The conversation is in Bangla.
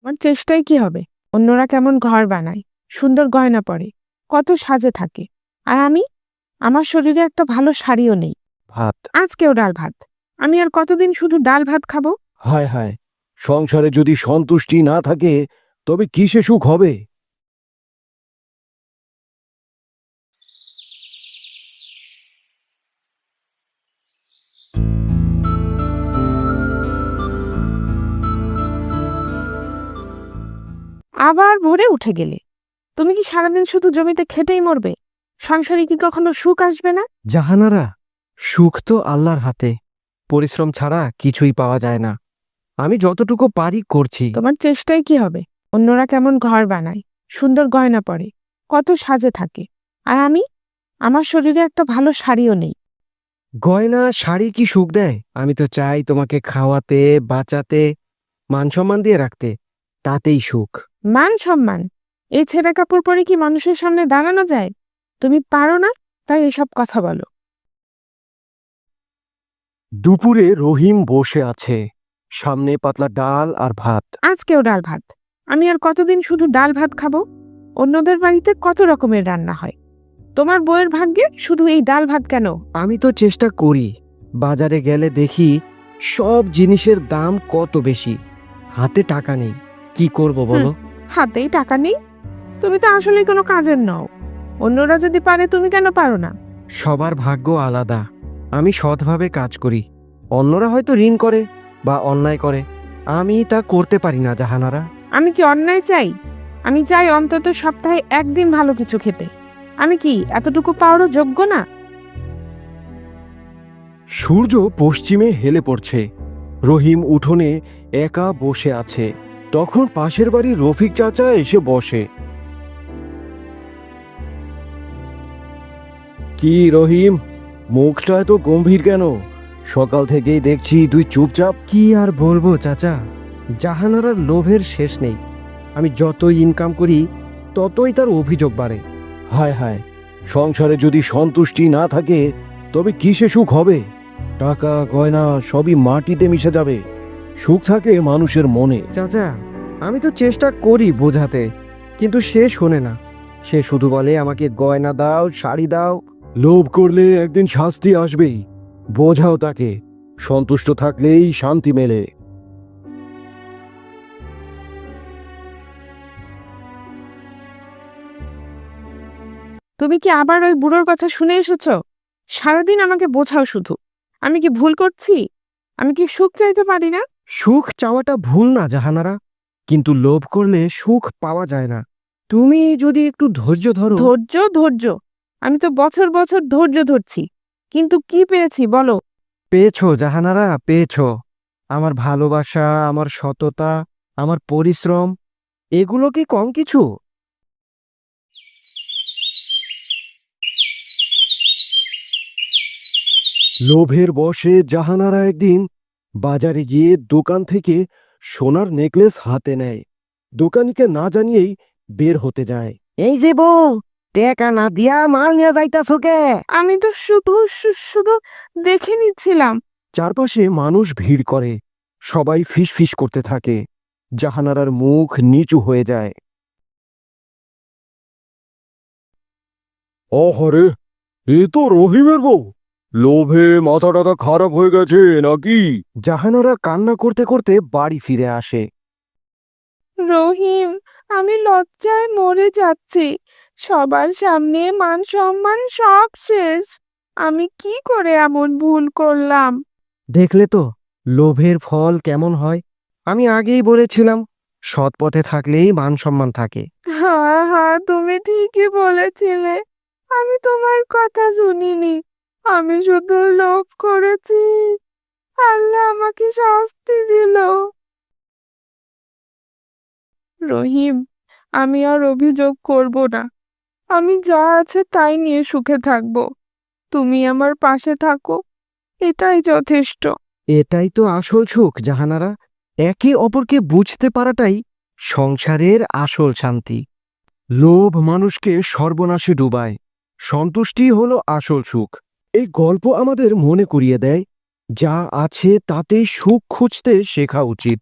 আমার চেষ্টায় কি হবে? অন্যরা কেমন ঘর বানায়, সুন্দর গয়না পরে, কত সাজে থাকে। আর আমি? আমার শরীরে একটা ভালো শাড়িও নেই। ভাত। আজকেও ডাল ভাত। আমি আর কতদিন শুধু ডাল ভাত খাবো? হায় হায়, সংসারে যদি সন্তুষ্টি না থাকে তবে কিসে সুখ হবে? আবার ভোরে উঠে গেলে। তুমি কি সারাদিন শুধু জমিতে খেটেই মরবে? সংসারে কি কখনো সুখ আসবে না? জাহানারা, সুখ তো আল্লাহর হাতে। পরিশ্রম ছাড়া কিছুই পাওয়া যায় না। আমি যতটুকু পারি করছি। তোমার চেষ্টায় কি হবে? অন্যরা কেমন ঘর বানায়, সুন্দর গয়না পরে, কত সাজে থাকে। আর আমি? আমার শরীরে একটা ভালো শাড়িও নেই। গয়না শাড়ি কি সুখ দেয়? আমি তো চাই তোমাকে খাওয়াতে, বাঁচাতে, মান সম্মান দিয়ে রাখতে। তাতেই সুখ। মান সম্মান? এই ছেঁড়া কাপড় পরে কি মানুষের সামনে দাঁড়ানো যায়? তুমি পারো না, তাই এসব কথা বলো। দুপুরে রহিম বসে আছে, সামনে পাতলা ডাল আর ভাত। আজকেও ডাল ভাত। আমি আর কতদিন শুধু ডাল ভাত খাবো? অন্যদের বাড়িতে কত রকমের রান্না হয়। তোমার বউয়ের ভাগ্যে শুধু এই ডাল ভাত কেন? আমি তো চেষ্টা করি। বাজারে গেলে দেখি সব জিনিসের দাম কত বেশি। হাতে টাকা নেই, কি করব বলো? হাতেই টাকা নেই? তুমি তো আসলে কোনো কাজের নও। অন্যরা যদি পারে, তুমি কেন পারো না? সবার ভাগ্য আলাদা। আমি সৎভাবে কাজ করি, অন্যরা হয়তো ঋণ করে বা অন্যায় করে। আমি তা করতে পারি না জাহানারা। আমি কি অন্যায় চাই? আমি চাই অন্তত সপ্তাহে একদিন ভালো কিছু খেতে। আমি কি এতটুকু পাওয়ারও যোগ্য না? সূর্য পশ্চিমে হেলে পড়ছে। রহিম উঠোনে একা বসে আছে। তখন পাশের বাড়ির রফিক চাচা এসে বসে। কি রহিম, মুখটা এত গম্ভীর কেন? সকাল থেকেই দেখছি তুই চুপচাপ। কি আর বলবো চাচা, জাহানারার লোভের শেষ নেই। আমি যতই ইনকাম করি ততই তার অভিযোগ বাড়ে। হায় হায়, সংসারে যদি সন্তুষ্টি না থাকে তবে কিসে সুখ হবে? টাকা গয়না সবই মাটিতে মিশে যাবে। সুখ থাকে মানুষের মনে। চাচা, আমি তো চেষ্টা করি বোঝাতে, কিন্তু সে শোনে না। সে শুধু বলে আমাকে গয়না দাও, শাড়ি দাও। লোভ করলে একদিন শাস্তি আসবেই। বোঝাও তাকে, সন্তুষ্ট থাকলেই শান্তি মেলে। তুমি কি আবার ওই বুড়োর কথা শুনে এসেছ? সারাদিন আমাকে বোঝাও শুধু। আমি কি ভুল করছি? আমি কি সুখ চাইতে পারি না? সুখ চাওয়াটা ভুল না জাহানারা, কিন্তু লোভ করলে সুখ পাওয়া যায় না। তুমি যদি একটু ধৈর্য ধরো। ধৈর্য ধৈর্য? আমি তো বছর বছর ধৈর্য ধরছি, কিন্তু কি পেয়েছি বলো? পেয়েছো জাহানারা, পেয়েছো। আমার ভালোবাসা, আমার সততা, আমার পরিশ্রম, এগুলো কি কম কিছু? লোভের বশে জাহানারা একদিন বাজারে গিয়ে দোকান থেকে সোনার নেকলেস হাতে নেয়। দোকানিকে না জানিয়েই বের হতে যায়। এই যে বউ, টাকা না দিয়া মাল নিয়ে যাইতাছো কে? আমি তো শুধু শুধু দেখে নিচ্ছিলাম। চারপাশে মানুষ ভিড় করে, সবাই ফিস ফিস করতে থাকে। জাহানারার মুখ নিচু হয়ে যায়। অহরে, এ তো রহিমের বউ। লোভে মাথা টাথা খারাপ হয়ে গেছে নাকি? জাহানারা কান্না করতে করতে বাড়ি ফিরে আসে। রহিম, আমি লজ্জায় মরে যাচ্ছি। সবার সামনে মান সম্মান সব শেষ। আমি কি করে এমন ভুল করলাম? দেখলে তো লোভের ফল কেমন হয়। আমি আগেই বলেছিলাম, সৎ পথে থাকলেই মান সম্মান থাকে। হ্যাঁ হ্যাঁ, তুমি ঠিকই বলেছিলে। আমি তোমার কথা শুনিনি। আমি শুধু লোভ করেছি। আল্লাহ আমাকে শাস্তি দিল। রহিম, আমি আর অভিযোগ করব না। আমি যা আছে তাই নিয়ে সুখে থাকব। তুমি আমার পাশে থাকো, এটাই যথেষ্ট। এটাই তো আসল সুখ জাহানারা। একে অপরকে বুঝতে পারাটাই সংসারের আসল শান্তি। লোভ মানুষকে সর্বনাশে ডুবায়, সন্তুষ্টি হলো আসল সুখ। এই গল্প আমাদের মনে করিয়ে দেয়, যা আছে তাতেই সুখ খুঁজতে শেখা উচিত।